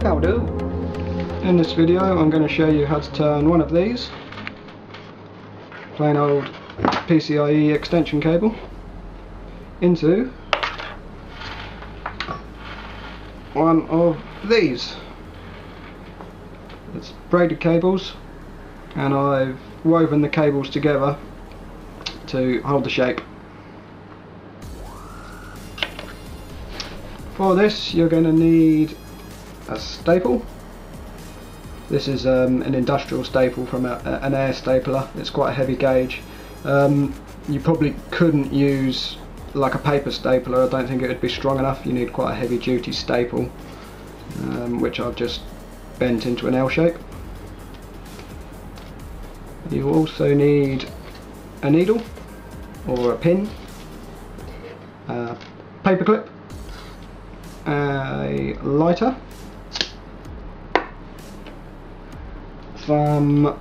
That'll do. In this video I'm going to show you how to turn one of these, plain old Pci-e extension cable, into one of these. It's braided cables, and I've woven the cables together to hold the shape. For this you're going to need a staple. This is an industrial staple from an air stapler. It's quite a heavy gauge. You probably couldn't use like a paper stapler. I don't think it would be strong enough. You need quite a heavy duty staple, which I've just bent into an L shape. You also need a needle or a pin, a paper clip, a lighter, some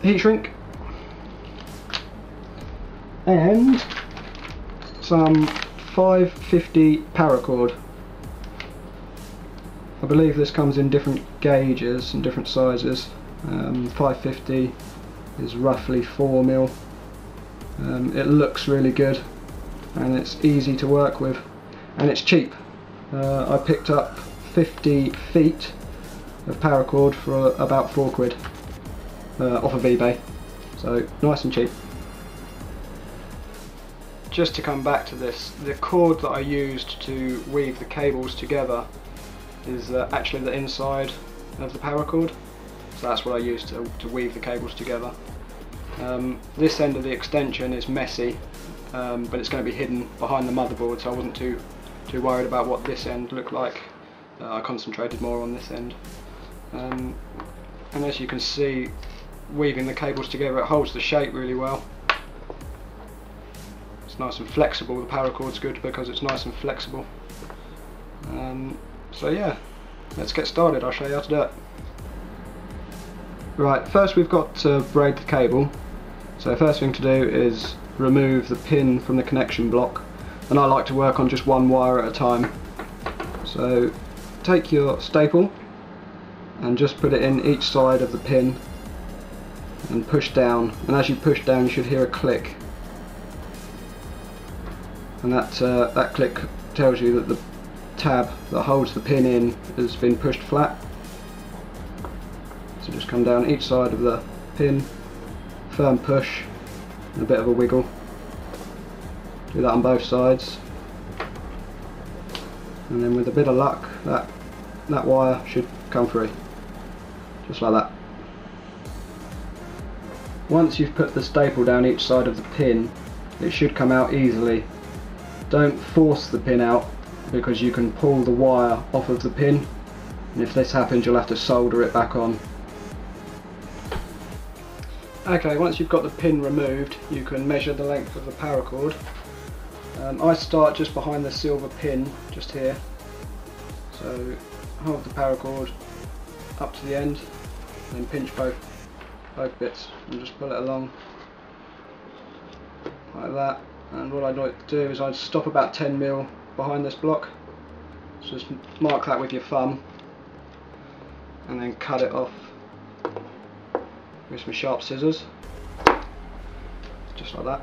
heat shrink, and some 550 paracord. I believe this comes in different gauges and different sizes. 550 is roughly 4mm. It looks really good and it's easy to work with, and it's cheap. I picked up 50 feet of paracord for about £4 off of eBay, so nice and cheap. Just to come back to this, the cord that I used to weave the cables together is actually the inside of the paracord, so that's what I used to weave the cables together. This end of the extension is messy, but it's going to be hidden behind the motherboard, so I wasn't too worried about what this end looked like. I concentrated more on this end. And as you can see, weaving the cables together, it holds the shape really well. It's nice and flexible. The paracord's good because it's nice and flexible. So yeah, let's get started. I'll show you how to do it. Right, first we've got to braid the cable. So first thing to do is remove the pin from the connection block, and I like to work on just one wire at a time. So take your staple and just put it in each side of the pin and push down, and as you push down you should hear a click, and that click tells you that the tab that holds the pin in has been pushed flat. So just come down each side of the pin, firm push and a bit of a wiggle. Do that on both sides, and then with a bit of luck that wire should come free, just like that. Once you've put the staple down each side of the pin, it should come out easily. Don't force the pin out, because you can pull the wire off of the pin, and if this happens you'll have to solder it back on. Okay, once you've got the pin removed, you can measure the length of the paracord. I start just behind the silver pin, just here. So hold the paracord up to the end, then pinch both bits and just pull it along like that. And what I'd like to do is I'd stop about 10mm behind this block. So just mark that with your thumb and then cut it off with some sharp scissors, just like that.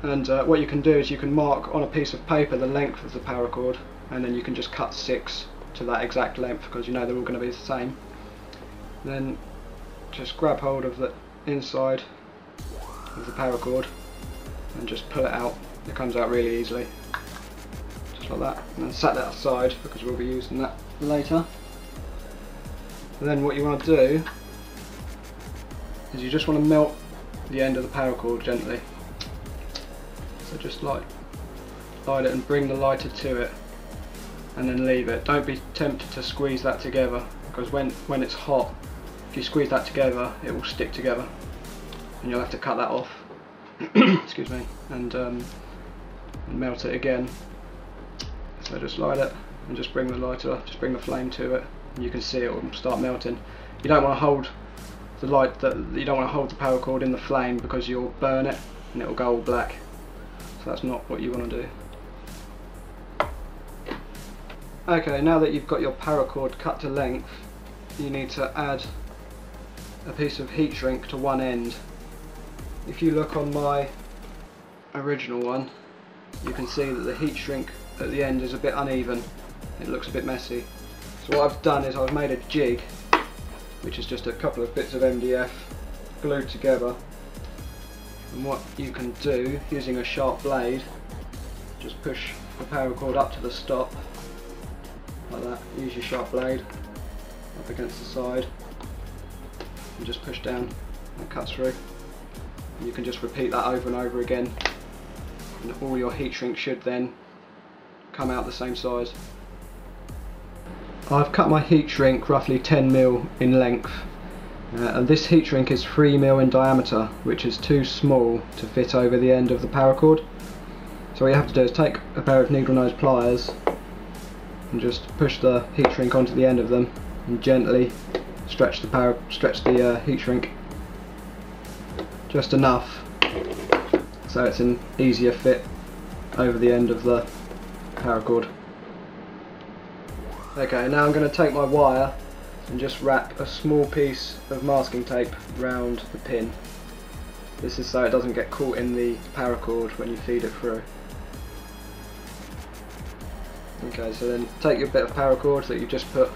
And what you can do is you can mark on a piece of paper the length of the paracord, and then you can just cut 6 to that exact length, because you know they're all going to be the same. Then just grab hold of the inside of the paracord and just pull it out. It comes out really easily, just like that. And then set that aside because we'll be using that later. And then what you want to do is you just want to melt the end of the paracord gently. So just light it and bring the lighter to it, and then leave it. Don't be tempted to squeeze that together, because when it's hot, if you squeeze that together it will stick together and you'll have to cut that off. Excuse me, and melt it again. So just light it and just bring the lighter, just bring the flame to it, and you can see it will start melting. You don't want to hold the paracord in the flame, because you'll burn it and it will go all black. So that's not what you want to do. Okay, now that you've got your paracord cut to length, you need to add a piece of heat shrink to one end. If you look on my original one, you can see that the heat shrink at the end is a bit uneven. It looks a bit messy. So what I've done is I've made a jig, which is just a couple of bits of MDF glued together. And what you can do, using a sharp blade, just push the paracord up to the stop, like that. Use your sharp blade up against the side and just push down and it cuts through. And you can just repeat that over and over again, and all your heat shrink should then come out the same size. I've cut my heat shrink roughly 10mm in length, and this heat shrink is 3mm in diameter, which is too small to fit over the end of the paracord. So what you have to do is take a pair of needle nose pliers and just push the heat shrink onto the end of them and gently stretch the heat shrink just enough so it's an easier fit over the end of the paracord. Okay, now I'm going to take my wire and just wrap a small piece of masking tape round the pin. This is so it doesn't get caught in the paracord when you feed it through. Okay, so then take your bit of paracord that you just put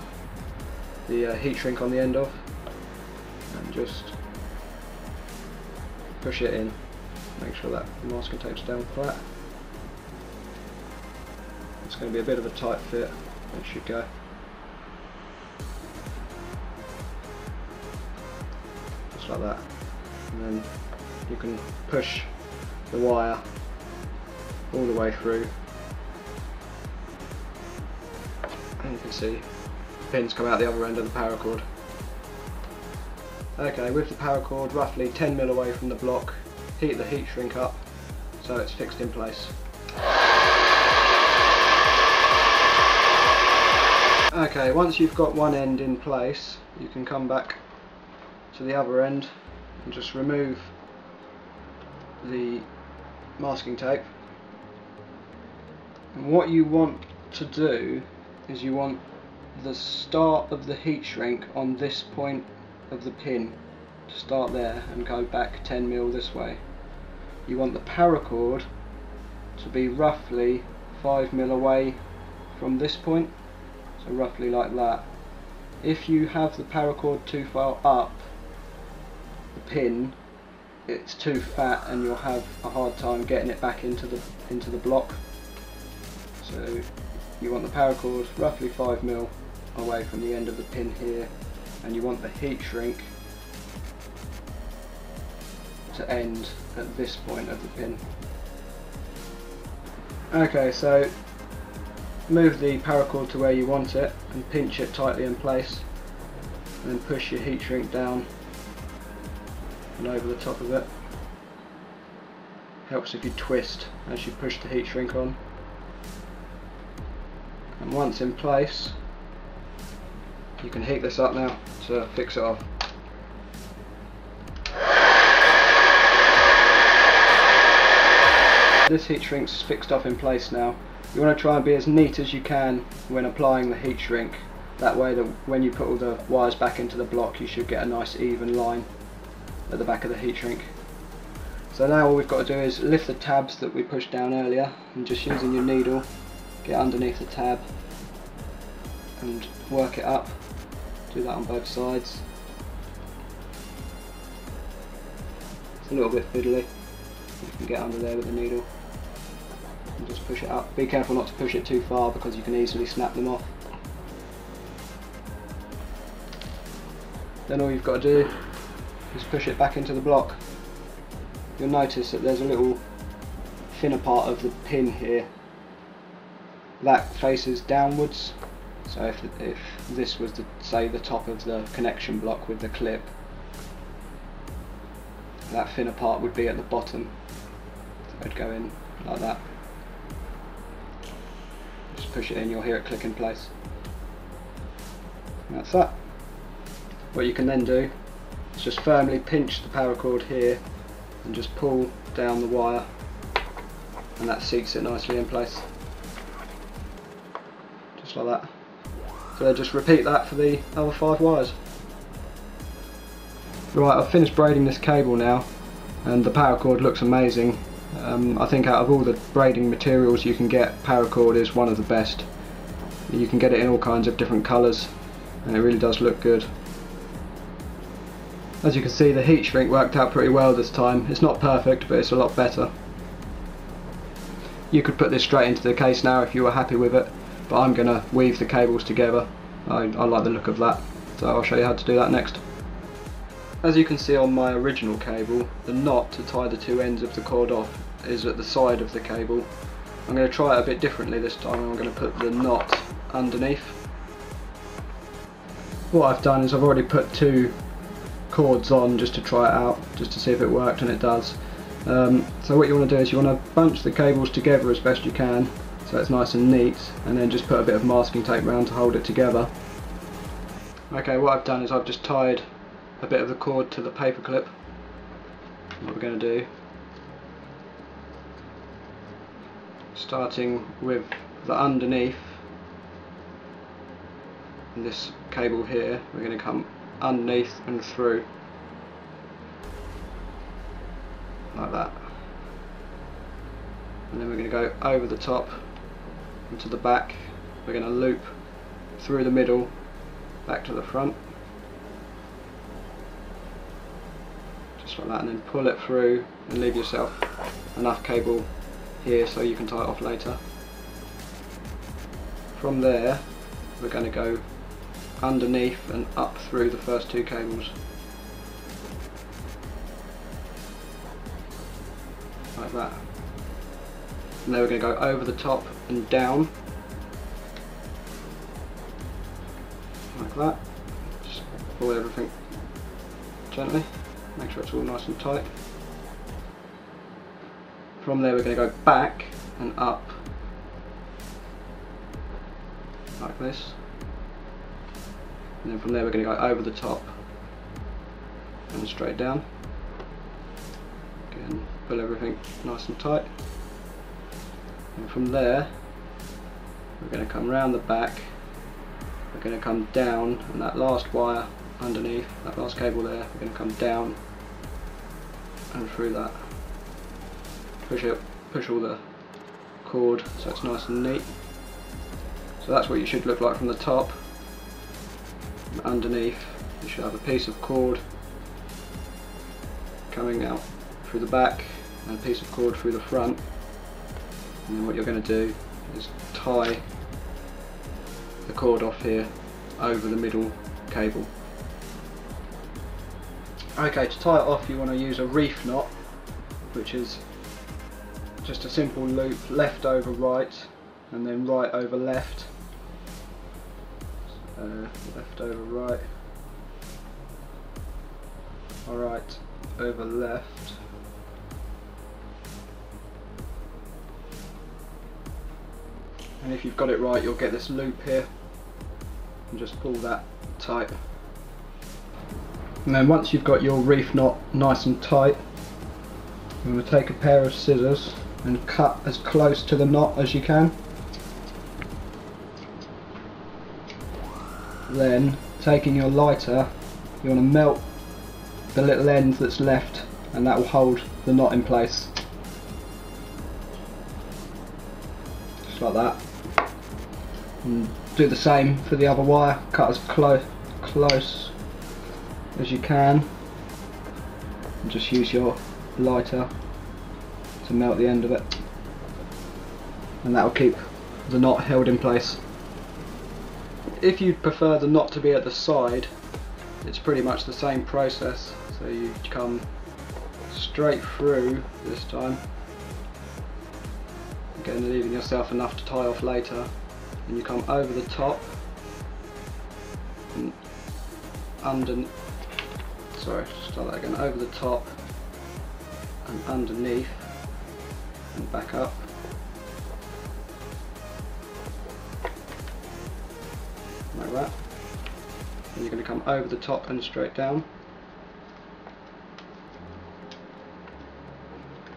the heat shrink on the end of and just push it in. Make sure that the masking tape's down flat. It's going to be a bit of a tight fit, it should go. Just like that. And then you can push the wire all the way through. And you can see the pins come out the other end of the paracord. Okay, with the paracord roughly 10mm away from the block, heat the heat shrink up so it's fixed in place. Okay, once you've got one end in place, you can come back to the other end and just remove the masking tape. And what you want to do is you want the start of the heat shrink on this point of the pin to start there and go back 10mm this way. You want the paracord to be roughly 5mm away from this point, so roughly like that. If you have the paracord too far up the pin, it's too fat and you'll have a hard time getting it back into the block. So you want the paracord roughly 5mm away from the end of the pin here, and you want the heat shrink to end at this point of the pin. Okay, so move the paracord to where you want it and pinch it tightly in place, and then push your heat shrink down and over the top of it. Helps if you twist as you push the heat shrink on. And once in place, you can heat this up now to fix it off. This heat shrink's fixed off in place now. You want to try and be as neat as you can when applying the heat shrink. That way that when you put all the wires back into the block, you should get a nice even line at the back of the heat shrink. So now all we've got to do is lift the tabs that we pushed down earlier, and just using your needle get underneath the tab and work it up. Do that on both sides. It's a little bit fiddly. You can get under there with the needle and just push it up. Be careful not to push it too far because you can easily snap them off. Then all you've got to do is push it back into the block. You'll notice that there's a little thinner part of the pin here that faces downwards. So if this was say the top of the connection block with the clip, that thinner part would be at the bottom. So it'd go in like that. Just push it in, you'll hear it click in place. And that's that. What you can then do is just firmly pinch the paracord here and just pull down the wire, and that seats it nicely in place. Just just like that. So just repeat that for the other 5 wires. Right, I've finished braiding this cable now, and the paracord looks amazing. I think out of all the braiding materials you can get, paracord is one of the best. You can get it in all kinds of different colours, and it really does look good. As you can see, the heat shrink worked out pretty well this time. It's not perfect, but it's a lot better. You could put this straight into the case now if you were happy with it, but I'm going to weave the cables together. I like the look of that, so I'll show you how to do that next. As you can see on my original cable, the knot to tie the 2 ends of the cord off is at the side of the cable. I'm going to try it a bit differently this time. I'm going to put the knot underneath. What I've done is I've already put 2 cords on just to try it out, just to see if it worked, and it does. So what you want to do is you want to bunch the cables together as best you can, so it's nice and neat, and then just put a bit of masking tape around to hold it together. Okay, what I've done is I've just tied a bit of the cord to the paper clip. What we're going to do, starting with the underneath, this cable here, we're going to come underneath and through, like that, and then we're going to go over the top and to the back. We're going to loop through the middle back to the front, just like that, and then pull it through and leave yourself enough cable here so you can tie it off later. From there we're going to go underneath and up through the first 2 cables, like that, and then we're going to go over the top and down, like that. Just pull everything gently, make sure it's all nice and tight. From there we're going to go back and up, like this, and then from there we're going to go over the top and straight down. Again, pull everything nice and tight, and from there we're going to come round the back, we're going to come down, and that last wire underneath, that last cable there, we're going to come down and through that. Push all the cord so it's nice and neat. So that's what you should look like from the top. And underneath you should have a piece of cord coming out through the back and a piece of cord through the front, and then what you're going to do is tie the cord off here over the middle cable. Okay, to tie it off you want to use a reef knot, which is just a simple loop, left over right and then right over left, left over right, right over left, and if you've got it right you'll get this loop here, and just pull that tight. And then once you've got your reef knot nice and tight, you're going to take a pair of scissors and cut as close to the knot as you can. Then, taking your lighter, you want to melt the little end that's left, and that will hold the knot in place. Just like that. And do the same for the other wire, cut as close as you can, and just use your lighter to melt the end of it, and that will keep the knot held in place. If you prefer the knot to be at the side, it's pretty much the same process. So you come straight through this time, again leaving yourself enough to tie off later, and you come over the top and start that again, over the top and underneath and back up, like that. And you're going to come over the top and straight down,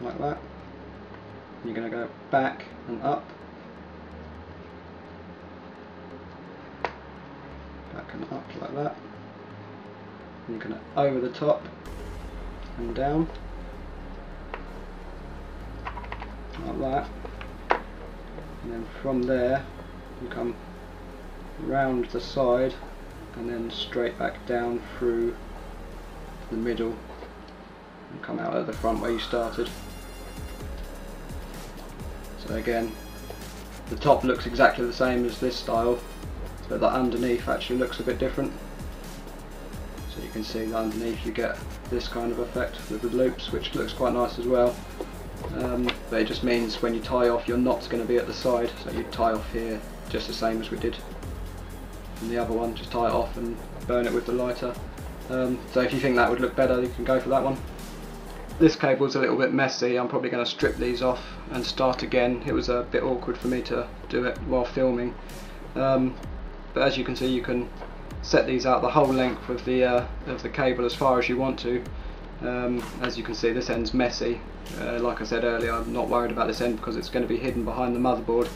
like that. And you're going to go back and up, come up like that. And you're going to over the top and down like that, and then from there you come round the side and then straight back down through the middle and come out at the front where you started. So again, the top looks exactly the same as this style, but the underneath actually looks a bit different. So you can see that underneath you get this kind of effect with the loops, which looks quite nice as well. But it just means when you tie off, your knot's going to be at the side, so you tie off here just the same as we did in the other one. Just tie it off and burn it with the lighter. So if you think that would look better, you can go for that one. This cable's a little bit messy. I'm probably going to strip these off and start again. It was a bit awkward for me to do it while filming. But as you can see, you can set these out the whole length of the cable as far as you want to. As you can see, this end's messy. Like I said earlier, I'm not worried about this end because it's going to be hidden behind the motherboard.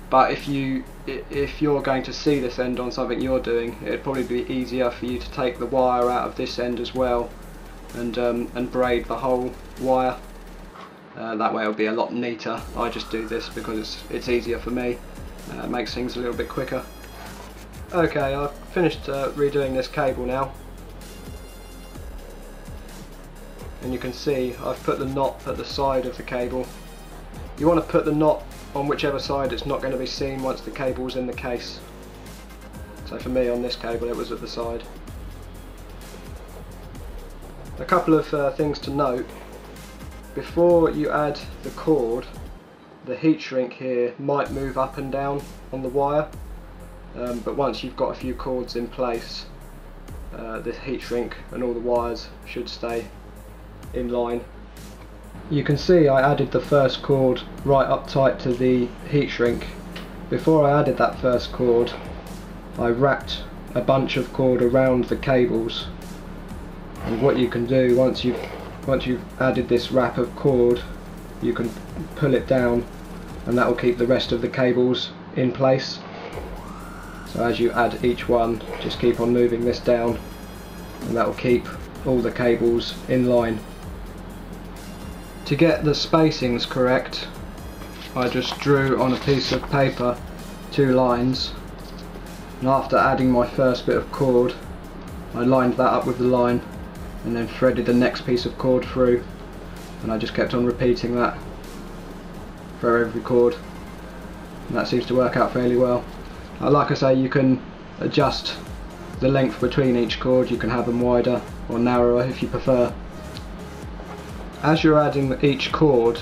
But if you're going to see this end on something you're doing, it'd probably be easier for you to take the wire out of this end as well and braid the whole wire. That way it'll be a lot neater. I just do this because it's easier for me. It makes things a little bit quicker. Okay, I've finished redoing this cable now, and you can see I've put the knot at the side of the cable. You want to put the knot on whichever side it's not going to be seen once the cable's in the case. So for me on this cable it was at the side. A couple of things to note. Before you add the cord, the heat shrink here might move up and down on the wire, but once you've got a few cords in place, the heat shrink and all the wires should stay in line. You can see I added the first cord right up tight to the heat shrink. Before I added that first cord, I wrapped a bunch of cord around the cables, and what you can do once you've added this wrap of cord, you can pull it down and that will keep the rest of the cables in place. So as you add each one, just keep on moving this down and that will keep all the cables in line. To get the spacings correct, I just drew on a piece of paper 2 lines, and after adding my first bit of cord, I lined that up with the line and then threaded the next piece of cord through, and I just kept on repeating that for every cord, and that seems to work out fairly well. Like I say, you can adjust the length between each cord. You can have them wider or narrower if you prefer. As you're adding each cord,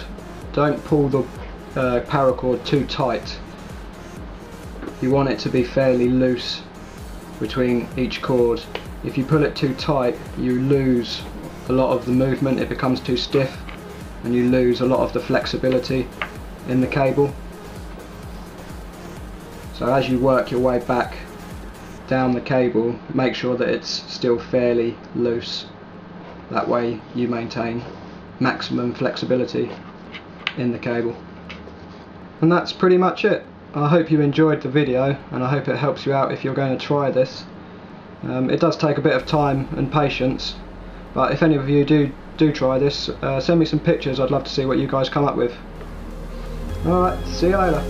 don't pull the paracord too tight. You want it to be fairly loose between each cord. If you pull it too tight, you lose a lot of the movement, it becomes too stiff, and you lose a lot of the flexibility in the cable. So as you work your way back down the cable, make sure that it's still fairly loose. That way you maintain maximum flexibility in the cable. And that's pretty much it. I hope you enjoyed the video, and I hope it helps you out if you're going to try this. It does take a bit of time and patience, but if any of you do try this, send me some pictures. I'd love to see what you guys come up with. Alright, see you later.